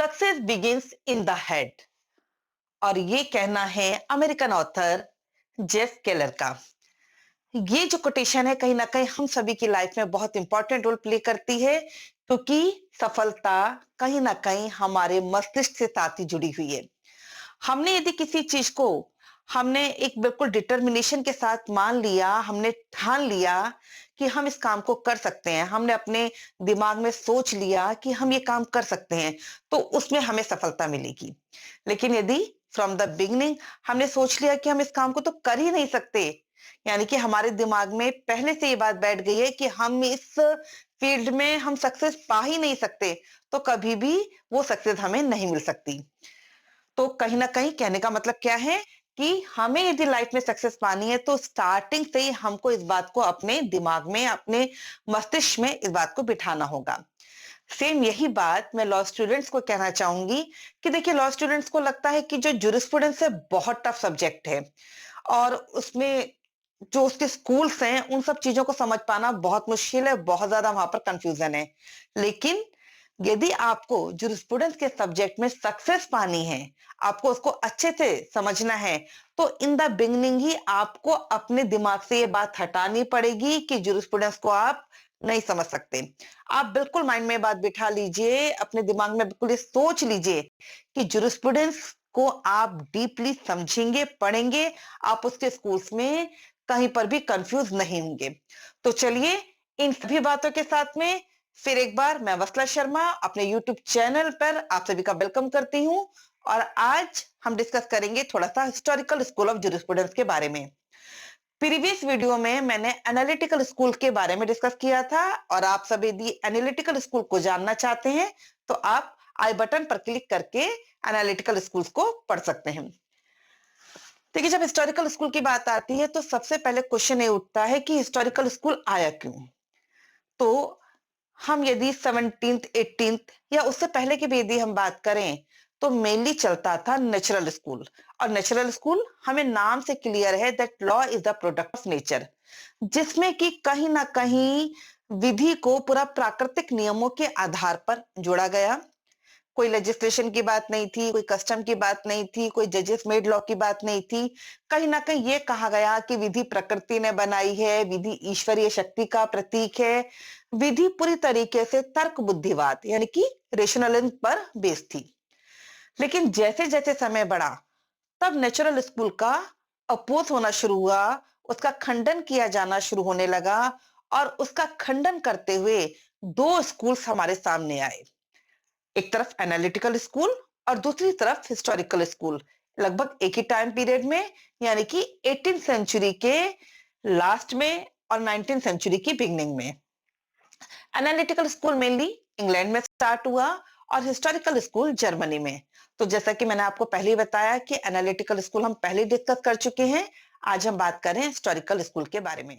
Success begins in the head. और ये कहना है अमेरिकन ऑथर जेफ केलर का। ये जो कोटेशन है कहीं ना कहीं हम सभी की लाइफ में बहुत इंपॉर्टेंट रोल प्ले करती है, क्योंकि सफलता कहीं ना कहीं हमारे मस्तिष्क से साथ ही जुड़ी हुई है। हमने यदि किसी चीज को हमने एक बिल्कुल डिटर्मिनेशन के साथ मान लिया, हमने ठान लिया कि हम इस काम को कर सकते हैं, हमने अपने दिमाग में सोच लिया कि हम ये काम कर सकते हैं, तो उसमें हमें सफलता मिलेगी। लेकिन यदि फ्रॉम द बिगिनिंग हमने सोच लिया कि हम इस काम को तो कर ही नहीं सकते, यानी कि हमारे दिमाग में पहले से ये बात बैठ गई है कि हम इस फील्ड में हम सक्सेस पा ही नहीं सकते, तो कभी भी वो सक्सेस हमें नहीं मिल सकती। तो कहीं ना कहीं कहने का मतलब क्या है कि हमें यदि लाइफ में सक्सेस पानी है तो स्टार्टिंग से ही हमको इस बात को अपने दिमाग में, अपने मस्तिष्क में इस बात को बिठाना होगा। सेम यही बात मैं लॉ स्टूडेंट्स को कहना चाहूंगी कि देखिए, लॉ स्टूडेंट्स को लगता है कि जो जूरिस्प्रूडेंस है बहुत टफ सब्जेक्ट है, और उसमें जो उसके स्कूल्स हैं उन सब चीजों को समझ पाना बहुत मुश्किल है, बहुत ज्यादा वहां पर कंफ्यूजन है। लेकिन यदि आपको जूरिस्प्रूडेंस के सब्जेक्ट में सक्सेस पानी है, आपको उसको अच्छे से समझना है, तो इन द बिगनिंग ही आपको अपने दिमाग से ये बात हटानी पड़ेगी कि जूरिस्प्रूडेंस को आप नहीं समझ सकते। आप बिल्कुल माइंड में बात बिठा लीजिए, अपने दिमाग में बिल्कुल ये सोच लीजिए कि जूरिस्प्रूडेंस को आप डीपली समझेंगे, पढ़ेंगे, आप उसके स्कूल्स में कहीं पर भी कंफ्यूज नहीं होंगे। तो चलिए, इन सभी बातों के साथ में फिर एक बार मैं वसला शर्मा अपने यूट्यूब चैनल पर आप सभी का वेलकम करती हूँ। और आज हम डिस्कस करेंगे थोड़ा सा हिस्टोरिकल स्कूल ऑफ जूरिस्प्रूडेंस के बारे में। प्रीवियस वीडियो में मैंने एनालिटिकल स्कूल के बारे में डिस्कस किया था, और आप सभी यदि एनालिटिकल स्कूल को जानना चाहते हैं तो आप आई बटन पर क्लिक करके एनालिटिकल स्कूल्स को पढ़ सकते हैं। देखिए, जब हिस्टोरिकल स्कूल की बात आती है तो सबसे पहले क्वेश्चन ये उठता है कि हिस्टोरिकल स्कूल आया क्यों। तो हम यदि 17th 18th या उससे पहले की भी यदि हम बात करें तो मेनली चलता था नेचुरल स्कूल। और नेचुरल स्कूल हमें नाम से क्लियर है that law is the product of nature, जिसमें कि कहीं ना कहीं विधि को पूरा प्राकृतिक नियमों के आधार पर जोड़ा गया। कोई लेजिस्लेशन की बात नहीं थी, कोई कस्टम की बात नहीं थी, कोई जजेस मेड लॉ की बात नहीं थी। कहीं ना कहीं ये कहा गया कि विधि प्रकृति ने बनाई है, विधि ईश्वरीय शक्ति का प्रतीक है, विधि पूरी तरीके से तर्क बुद्धिवाद यानी कि रेशनलिज्म पर बेस्ड थी। लेकिन जैसे जैसे समय बढ़ा, तब नेचुरल स्कूल का अपोज होना शुरू हुआ, उसका खंडन किया जाना शुरू होने लगा, और उसका खंडन करते हुए दो स्कूल्स हमारे सामने आए। एक तरफ एनालिटिकल स्कूल और दूसरी तरफ हिस्टोरिकल स्कूल, लगभग एक ही टाइम पीरियड में, यानी कि 18th सेंचुरी के लास्ट में और 19th सेंचुरी की बिगनिंग में। एनालिटिकल स्कूल मेनली इंग्लैंड में स्टार्ट हुआ और हिस्टोरिकल स्कूल जर्मनी में। तो जैसा कि मैंने आपको पहले ही बताया कि एनालिटिकल स्कूल हम पहले डिस्कस कर चुके हैं, आज हम बात करें हिस्टोरिकल स्कूल के बारे में।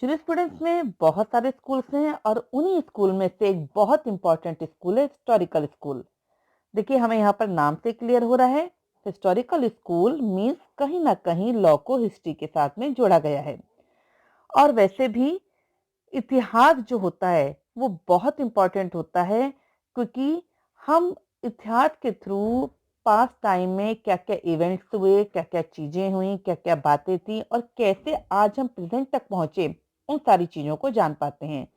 जूरिस्प्रूडेंस में बहुत सारे स्कूल्स हैं और उन्हीं स्कूल में से एक बहुत इंपॉर्टेंट स्कूल है हिस्टोरिकल स्कूल। देखिए, हमें यहाँ पर नाम से क्लियर हो रहा है, हिस्टोरिकल स्कूल मीन्स कहीं ना कहीं लॉ को हिस्ट्री के साथ में जोड़ा गया है। और वैसे भी इतिहास जो होता है वो बहुत इंपॉर्टेंट होता है, क्योंकि हम इतिहास के थ्रू पास्ट टाइम में क्या क्या इवेंट्स हुए, क्या क्या चीजें हुई, क्या क्या बातें थी और कैसे आज हम प्रेजेंट तक पहुंचे, उन सारी चीजों को जान पाते हैं।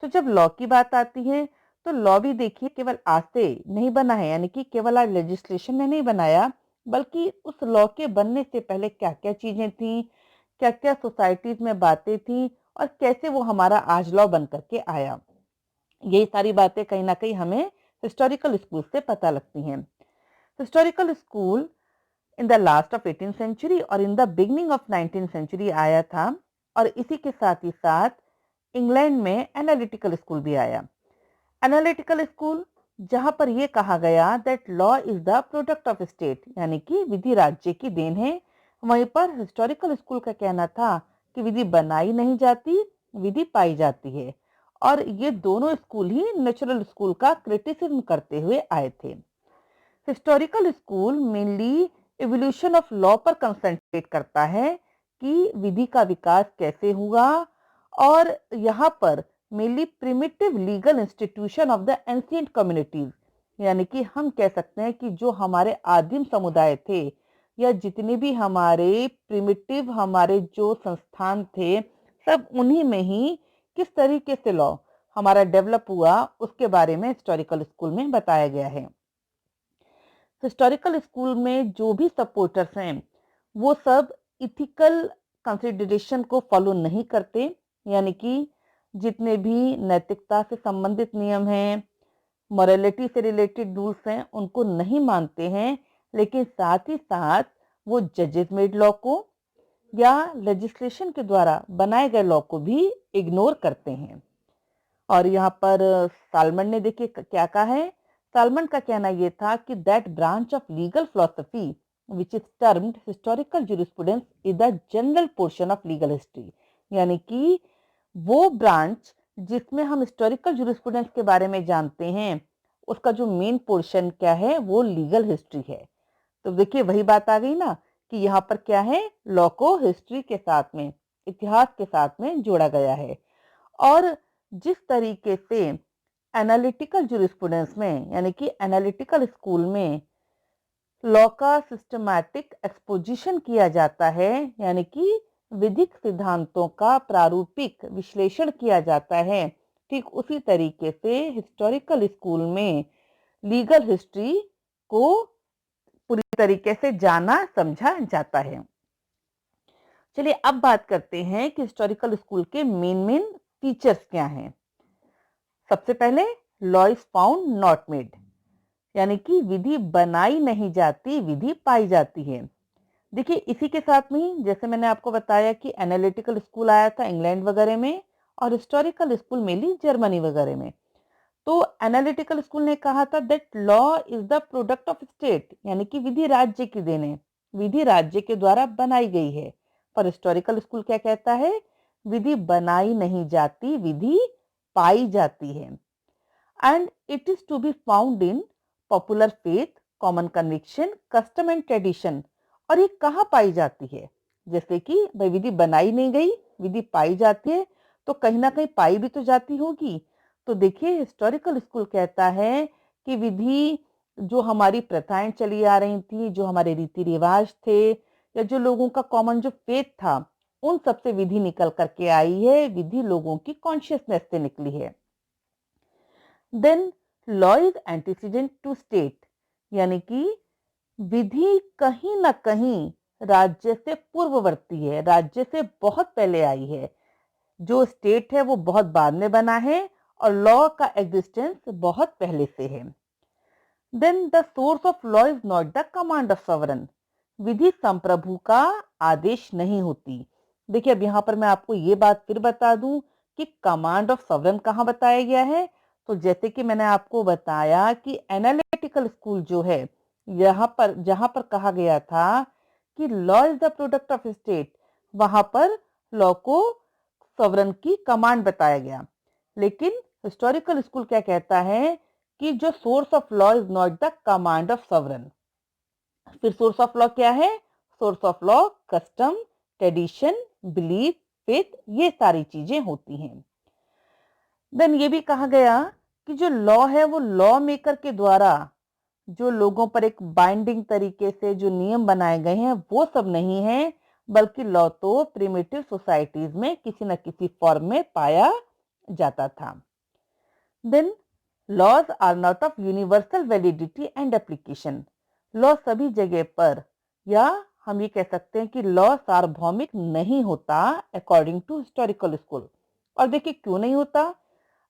तो जब लॉ की बात आती है तो लॉ भी देखिए केवल आज से नहीं बना है, यानी कि केवल आज लेजिस्लेशन ने नहीं बनाया, बल्कि उस लॉ के बनने से पहले क्या क्या चीजें थी, क्या क्या सोसाइटीज में बातें थी और कैसे वो हमारा आज लॉ बन करके आया। यही सारी बातें कहीं ना कहीं हमें हिस्टोरिकल स्कूल से पता लगती हैं। Historical school in the last of 18th century और in the beginning of 19th century आया था, और इसी के साथ ही साथ इंग्लैंड में एनालिटिकल स्कूल भी आया। एनालिटिकल स्कूल जहां पर यह कहा गया that law is the product of state, यानी कि विधि राज्य की देन है, वहीं पर हिस्टोरिकल स्कूल का कहना था कि विधि बनाई नहीं जाती, विधि पाई जाती है। और ये दोनों स्कूल ही नेचुरल स्कूल का क्रिटिसिज्म करते हुए आए थे। Historical school mainly evolution of law पर कंसंट्रेट करता है कि विधि का विकास कैसे हुआ और यहाँ पर mainly primitive legal institution of the ancient communities, यानी कि हम कह सकते हैं कि जो हमारे आदिम समुदाय थे या जितने भी हमारे प्रिमिटिव हमारे जो संस्थान थे, सब उन्हीं में ही किस तरीके से लॉ हमारा डेवलप हुआ उसके बारे में हिस्टोरिकल स्कूल में बताया गया है। हिस्टोरिकल स्कूल में जो भी सपोर्टर्स हैं वो सब इथिकल कंसिडरेशन को फॉलो नहीं करते, यानी कि जितने भी नैतिकता से संबंधित नियम हैं, मॉरलिटी से रिलेटेड रूल्स हैं, उनको नहीं मानते हैं, लेकिन साथ ही साथ वो जजेस मेड लॉ को या लेजिस्लेशन के द्वारा बनाए गए लॉ को भी इग्नोर करते हैं। और यहाँ पर सालमन ने देखिए क्या कहा है। सालमन का कहना यह था कि that branch of legal philosophy which is termed historical jurisprudence is the general portion of legal history, यानी कि वो ब्रांच जिसमें हम हिस्टोरिकल जूरिस्प्रूडेंस के बारे में जानते हैं उसका जो मेन पोर्शन क्या है वो लीगल हिस्ट्री है। तो देखिए वही बात आ गई ना कि यहाँ पर क्या है, लॉ को हिस्ट्री के साथ में, इतिहास के साथ में जोड़ा गया है। और जिस तरीके से एनालिटिकल जूरिस्प्रूडेंस में यानी कि एनालिटिकल स्कूल में लॉ का सिस्टमैटिक एक्सपोजिशन किया जाता है, यानी कि विधिक सिद्धांतों का प्रारूपिक विश्लेषण किया जाता है, ठीक उसी तरीके से हिस्टोरिकल स्कूल में लीगल हिस्ट्री को पूरी तरीके से जाना समझा जाता है। चलिए अब बात करते हैं कि हिस्टोरिकल स्कूल के मेन फीचर्स क्या हैं। सबसे पहले law is found not made, यानी कि विधि बनाई नहीं जाती, विधि पाई जाती है। देखिए इसी के साथ में जैसे मैंने आपको बताया कि एनालिटिकल स्कूल आया था इंग्लैंड वगैरह में और हिस्टोरिकल स्कूल मेनली जर्मनी वगैरह में। तो एनालिटिकल स्कूल ने कहा था that law is the product of state, यानी कि विधि राज्य की देन है, विधि राज्य के द्वारा बनाई गई है। पर हिस्टोरिकल स्कूल क्या कहता है, विधि बनाई नहीं जाती, विधि पाई जाती है। And it is to be found in popular faith, common conviction, custom and tradition. और ये कहाँ पाई जाती है, जैसे कि भाई विधि बनाई नहीं गई, विधि पाई जाती है, तो कहीं ना कहीं पाई भी तो जाती होगी। तो देखिए हिस्टोरिकल स्कूल कहता है कि विधि जो हमारी प्रथाएं चली आ रही थी, जो हमारे रीति रिवाज थे या जो लोगों का कॉमन जो फेथ था, उन सबसे विधि निकल करके आई है, विधि लोगों की कॉन्शियसनेस से निकली है। Then law is antecedent to state, यानी कि विधि कहीं ना कहीं राज्य से पूर्ववर्ती है, राज्य से बहुत पहले आई है। जो स्टेट है वो बहुत बाद में बना है और लॉ का एग्जिस्टेंस बहुत पहले से है। Then the source of law is not the command of sovereign, विधि संप्रभु का आदेश नहीं होती। देखिए अब यहाँ पर मैं आपको ये बात फिर बता दूं कि कमांड ऑफ सॉवरन कहाँ बताया गया है। तो जैसे कि मैंने आपको बताया कि एनालिटिकल स्कूल जो है, यहाँ पर जहां पर कहा गया था कि law is the product of state, वहां पर लॉ को सॉवरन की कमांड बताया गया। लेकिन हिस्टोरिकल स्कूल क्या कहता है कि जो source of law is not the command of sovereign. फिर सोर्स ऑफ लॉ क्या है, source of law custom, tradition, belief, faith, ये सारी चीजें होती हैं। देन ये भी कहा गया कि जो लॉ है वो लॉ मेकर के द्वारा जो लोगों पर एक बाइंडिंग तरीके से जो नियम बनाए गए हैं वो सब नहीं है, बल्कि लॉ तो प्रिमिटिव सोसाइटीज में किसी न किसी फॉर्म में पाया जाता था। Then laws are not of universal validity and application, law सभी जगह पर, या हम ये कह सकते हैं कि लॉ सार्वभौमिक नहीं होता अकॉर्डिंग टू हिस्टोरिकल स्कूल। और देखिए क्यों नहीं होता,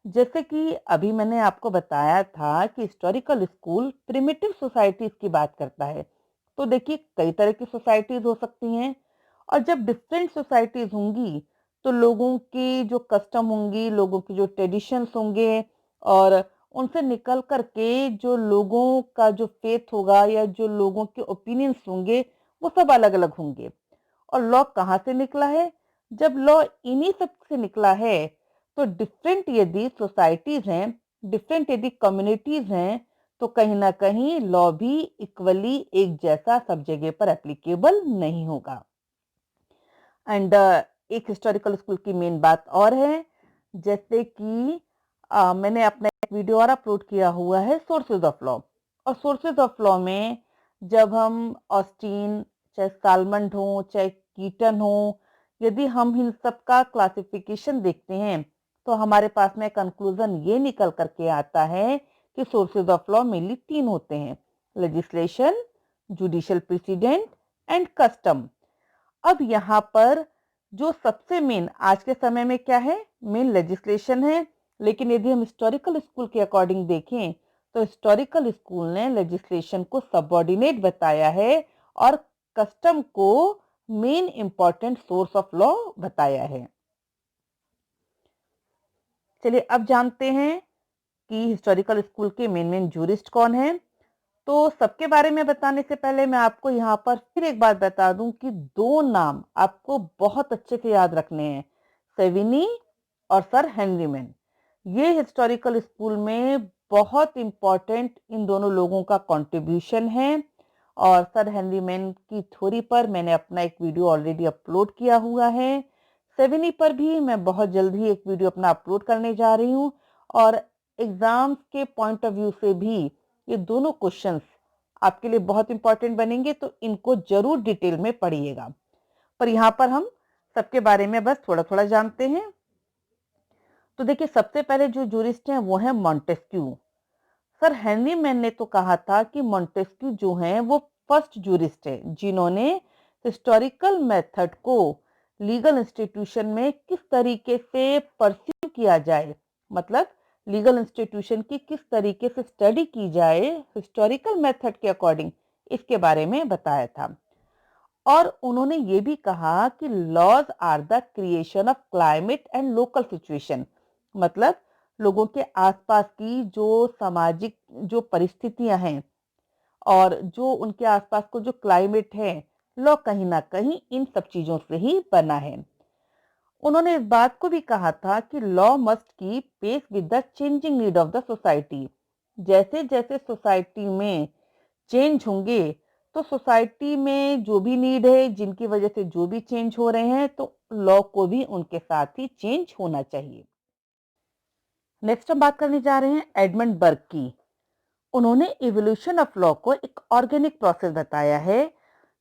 जैसे कि अभी मैंने आपको बताया था कि हिस्टोरिकल स्कूल प्रिमिटिव सोसाइटीज की बात करता है। तो देखिए कई तरह की सोसाइटीज हो सकती हैं और जब डिफरेंट सोसाइटीज होंगी तो लोगों की जो कस्टम होंगी, लोगों की जो ट्रेडिशंस होंगे और उनसे निकल करके जो लोगों का जो फेथ होगा या जो लोगों के ओपिनियंस होंगे वो सब अलग अलग होंगे। और लॉ कहाँ से निकला है, जब लॉ इन्हीं सब से निकला है तो डिफरेंट यदि सोसाइटीज हैं, डिफरेंट यदि कम्युनिटीज हैं, तो कहीं ना कहीं लॉ भी इक्वली एक जैसा सब जगह पर एप्लीकेबल नहीं होगा। एंड एक हिस्टोरिकल स्कूल की मेन बात और है, जैसे कि मैंने अपना एक वीडियो और अपलोड किया हुआ है सोर्सेज ऑफ लॉ। और सोर्सेज ऑफ लॉ में जब हम ऑस्टीन, चाहे सालमंड हो, चाहे कीटन हो, यदि हम इन सब का क्लासिफिकेशन देखते हैं तो हमारे पास में कंक्लूजन ये निकल करके आता है कि सोर्सेज ऑफ लॉ मेनली 3 होते हैं: legislation, judicial president and custom. अब यहाँ पर जो सबसे मेन आज के समय में क्या है, मेन लेजिस्लेशन है। लेकिन यदि हम हिस्टोरिकल स्कूल के अकॉर्डिंग देखें तो हिस्टोरिकल स्कूल ने लेजिस्लेशन को सबऑर्डिनेट बताया है और कस्टम को main important source of law बताया है। चलिए अब जानते हैं कि हिस्टोरिकल स्कूल के मेन जूरिस्ट कौन है। तो सबके बारे में बताने से पहले मैं आपको यहाँ पर फिर एक बात बता दूं कि 2 नाम आपको बहुत अच्छे से याद रखने हैं, सेविनी और सर हेनरी मैन। ये हिस्टोरिकल स्कूल में बहुत इंपॉर्टेंट इन दोनों लोगों का कंट्रीब्यूशन है। और सर हेनरी मैन की थ्योरी पर मैंने अपना एक वीडियो ऑलरेडी अपलोड किया हुआ है। सेविनी पर भी मैं बहुत जल्द ही एक वीडियो अपना अपलोड करने जा रही हूँ। और एग्जाम्स के पॉइंट ऑफ व्यू से भी ये दोनों क्वेश्चंस आपके लिए बहुत इंपॉर्टेंट बनेंगे, तो इनको जरूर डिटेल में पढ़िएगा। पर यहाँ पर हम सबके बारे में बस थोड़ा थोड़ा जानते हैं। तो देखिए, सबसे पहले जो जूरिस्ट हैं वो है मॉन्टेस्क्यू। सर हेनरी मैन ने तो कहा था कि मॉन्टेस्क्यू जो हैं वो फर्स्ट जूरिस्ट है जिन्होंने हिस्टोरिकल मेथड को लीगल इंस्टीट्यूशन में किस तरीके से परस्यू किया जाए, मतलब लीगल इंस्टीट्यूशन की किस तरीके से स्टडी की जाए हिस्टोरिकल मेथड के अकॉर्डिंग, इसके बारे में बताया था। और उन्होंने ये भी कहा कि laws are the creation of climate and local situation, मतलब लोगों के आसपास की जो सामाजिक जो परिस्थितियां हैं और जो उनके आसपास को जो क्लाइमेट है, लॉ कहीं ना कहीं इन सब चीजों से ही बना है। उन्होंने इस बात को भी कहा था कि law must keep pace with the changing need of the society. जैसे जैसे सोसाइटी में चेंज होंगे तो सोसाइटी में जो भी नीड है, जिनकी वजह से जो भी चेंज हो रहे हैं, तो लॉ को भी उनके साथ ही चेंज होना चाहिए। नेक्स्ट हम बात करने जा रहे हैं एडमंड बर्ग की। उन्होंने इवोल्यूशन ऑफ लॉ को एक ऑर्गेनिक प्रोसेस बताया है,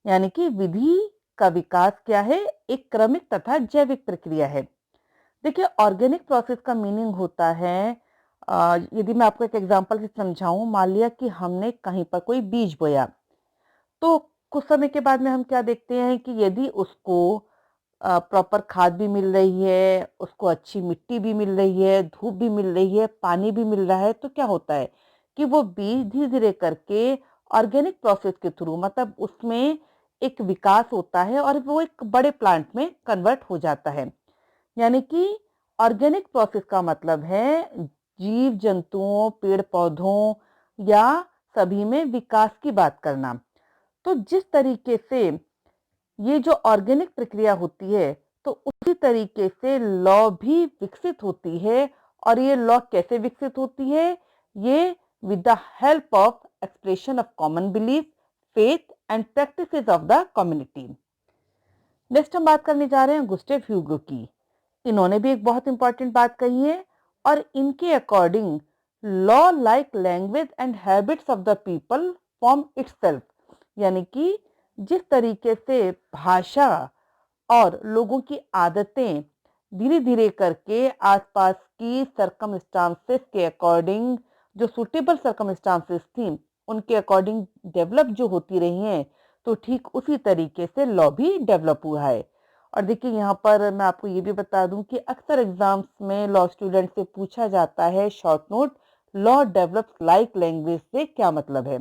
यानी कि विधि का विकास क्या है, एक क्रमिक तथा जैविक प्रक्रिया है। देखिए, ऑर्गेनिक प्रोसेस का मीनिंग होता है, यदि मैं आपको एक एग्जांपल से समझाऊं, मान लिया कि हमने कहीं पर कोई बीज बोया, तो कुछ समय के बाद में हम क्या देखते हैं कि यदि उसको प्रॉपर खाद भी मिल रही है, उसको अच्छी मिट्टी भी मिल रही है, धूप भी मिल रही है, पानी भी मिल रहा है, तो क्या होता है कि वो बीज धीरे धीरे करके ऑर्गेनिक प्रोसेस के थ्रू, मतलब उसमें एक विकास होता है और वो एक बड़े प्लांट में कन्वर्ट हो जाता है। यानी कि ऑर्गेनिक प्रोसेस का मतलब है जीव जंतुओं, पेड़ पौधों या सभी में विकास की बात करना। तो जिस तरीके से ये जो ऑर्गेनिक प्रक्रिया होती है, तो उसी तरीके से लॉ भी विकसित होती है। और ये लॉ कैसे विकसित होती है? ये with the help of expression of common belief, faith and practices of the community. Next हम बात करने जा रहे हैं गुस्टेव ह्यूगो की। इन्होंने भी एक बहुत इंपॉर्टेंट बात कही है और इनके according law like language and habits of the people form itself, यानी कि जिस तरीके से भाषा और लोगों की आदतें धीरे धीरे करके आसपास की सर्कमस्टांसेस के अकॉर्डिंग, जो सुटेबल सर्कमस्टांसेस थी उनके अकॉर्डिंग डेवलप जो होती रही हैं, तो ठीक उसी तरीके से लॉ भी डेवलप हुआ है। और देखिए, यहाँ पर मैं आपको ये भी बता दूं कि अक्सर एग्जाम्स में लॉ स्टूडेंट से पूछा जाता है short note, law develops like language से क्या मतलब है।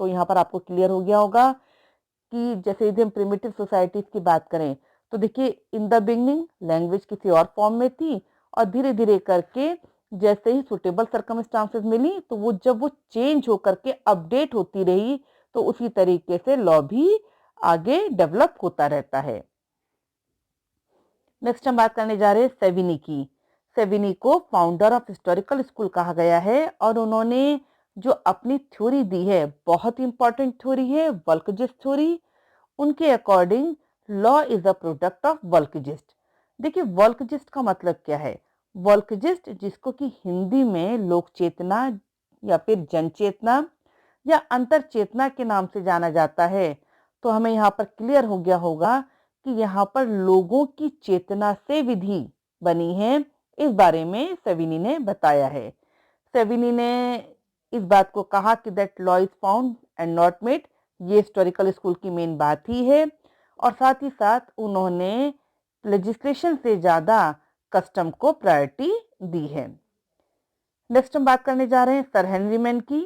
तो यहाँ पर आपको क्लियर हो गया होगा कि जैसे यदि हम प्रिमिटिव सोसाइटीज की बात करें, तो देखिए इन द बिगनिंग लैंग्वेज किसी और फॉर्म में थी और धीरे धीरे करके जैसे ही सुटेबल सर्कमस्टांसेस मिली, तो वो जब वो चेंज होकर के अपडेट होती रही, तो उसी तरीके से लॉ भी आगे डेवलप होता रहता है। नेक्स्ट हम बात करने जा रहे हैं सेविनी की। सेविनी को फाउंडर ऑफ हिस्टोरिकल स्कूल कहा गया है और उन्होंने जो अपनी थ्योरी दी है, बहुत इंपॉर्टेंट थ्योरी है, वल्कजिस्ट थ्योरी। उनके according law is a product of volksgeist, देखिए वोल्कजिस्ट का मतलब क्या है? वोल्कजिस्ट जिसको कि हिंदी में लोक चेतना या फिर जन चेतना या अंतर चेतना के नाम से जाना जाता है। तो हमें यहाँ पर क्लियर हो गया होगा कि यहाँ पर लोगों की चेतना से विधि बनी है, इस बारे में सेविनी ने बताया है। सेविनी ने इस बात को कहा कि that law is found and not made, ये हिस्टोरिकल स्कूल की मेन बात ही है। और साथ ही साथ उन्होंने लेजिस्लेशन से ज्यादा कस्टम को प्रायोरिटी दी है। नेक्स्ट हम बात करने जा रहे हैं सर हेनरी मैन की।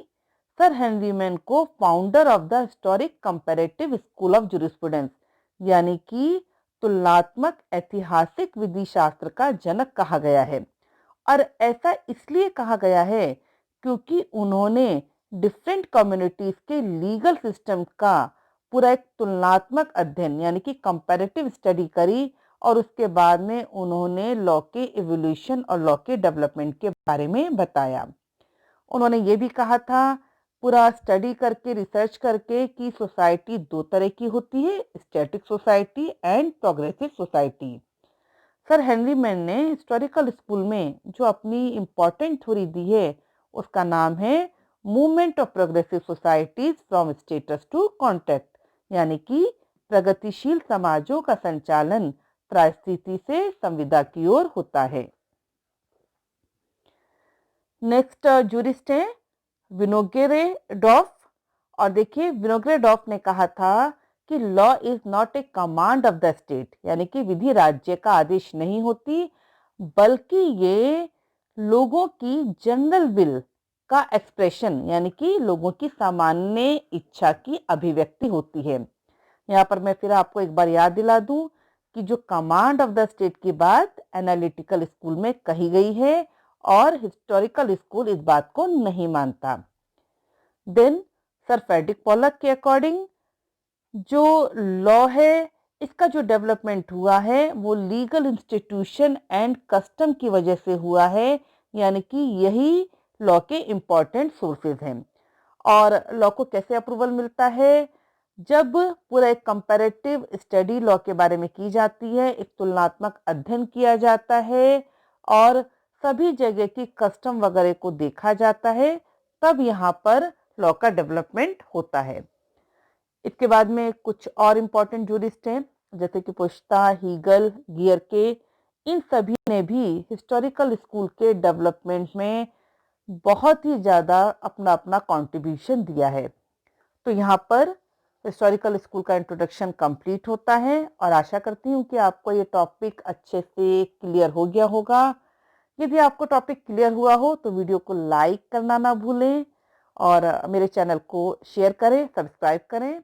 सर हेनरी मैन को founder of the historic comparative school of jurisprudence यानी कि तुलनात्मक ऐतिहासिक विधि शास्त्र का जनक कहा गया है। और ऐसा इसलिए कहा गया है क्योंकि उन्होंने डिफरेंट कम्युनिटीज के लीगल सिस्टम का पूरा एक तुलनात्मक अध्ययन यानी कि कंपैरेटिव स्टडी करी और उसके बाद में उन्होंने लॉ के इवोल्यूशन और लॉ के डेवलपमेंट के बारे में बताया। उन्होंने ये भी कहा था पूरा स्टडी करके रिसर्च करके कि सोसाइटी दो तरह की होती है, static society and progressive society. Sir Henry man ने हिस्टोरिकल स्कूल में जो अपनी इम्पोर्टेंट थ्योरी दी है उसका नाम है movement of progressive societies from status to contact यानी कि प्रगतिशील समाजों का संचालन परिस्थिति से संविदा की ओर होता है। नेक्स्ट जूरिस्ट है विनोग्रेडॉफ। और देखिए विनोग्रेडॉफ ने कहा था कि law is not a command of the state यानी कि विधि राज्य का आदेश नहीं होती, बल्कि ये लोगों की जनरल विल का एक्सप्रेशन यानी कि लोगों की सामान्य इच्छा की अभिव्यक्ति होती है। यहाँ पर मैं फिर आपको एक बार याद दिला दूं कि जो कमांड ऑफ द स्टेट की बात एनालिटिकल स्कूल में कही गई है और हिस्टोरिकल स्कूल इस बात को नहीं मानता। देन सर फ्रेडरिक पॉलक के अकॉर्डिंग जो लॉ है इसका जो डेवलपमेंट हुआ है वो लीगल इंस्टीट्यूशन एंड कस्टम की वजह से हुआ है यानी कि यही लॉ के इम्पोर्टेंट सोर्सेज हैं। और लॉ को कैसे अप्रूवल मिलता है? जब पूरा एक कंपैरेटिव स्टडी लॉ के बारे में की जाती है, एक तुलनात्मक अध्ययन किया जाता है और सभी जगह की कस्टम वगैरह को देखा जाता है, तब यहाँ पर लॉ का डेवलपमेंट होता है। इसके बाद में कुछ और इम्पोर्टेंट जूरिस्ट हैं जैसे कि पुश्ता, हीगल, गियर के, इन सभी ने भी हिस्टोरिकल स्कूल के डेवलपमेंट में बहुत ही ज़्यादा अपना अपना कंट्रीब्यूशन दिया है। तो यहाँ पर हिस्टोरिकल स्कूल का इंट्रोडक्शन कंप्लीट होता है और आशा करती हूँ कि आपको ये टॉपिक अच्छे से क्लियर हो गया होगा। यदि आपको टॉपिक क्लियर हुआ हो तो वीडियो को लाइक करना ना भूलें और मेरे चैनल को शेयर करें, सब्सक्राइब करें।